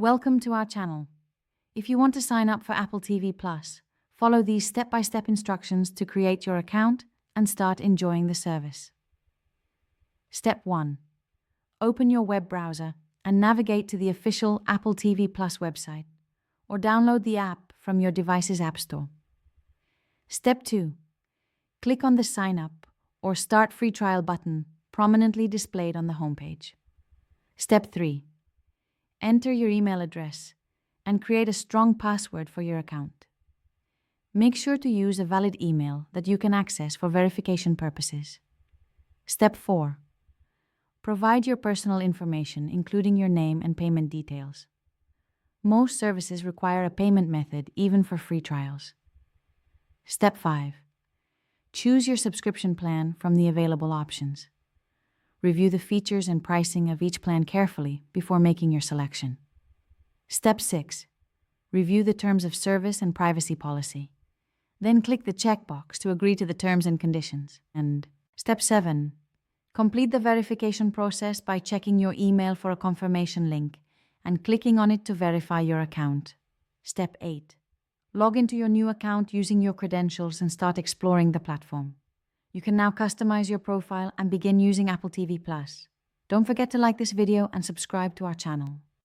Welcome to our channel. If you want to sign up for Apple TV Plus, follow these step-by-step instructions to create your account and start enjoying the service. Step 1. Open your web browser and navigate to the official Apple TV Plus website, or download the app from your device's App Store. Step 2. Click on the Sign Up or Start Free Trial button prominently displayed on the homepage. Step 3. Enter your email address and create a strong password for your account. Make sure to use a valid email that you can access for verification purposes. Step 4. Provide your personal information, including your name and payment details. Most services require a payment method even for free trials. Step 5. Choose your subscription plan from the available options. Review the features and pricing of each plan carefully before making your selection. Step 6. Review the terms of service and privacy policy. Then click the checkbox to agree to the terms and conditions. And Step 7. Complete the verification process by checking your email for a confirmation link and clicking on it to verify your account. Step 8. Log into your new account using your credentials and start exploring the platform. You can now customize your profile and begin using Apple TV Plus. Don't forget to like this video and subscribe to our channel.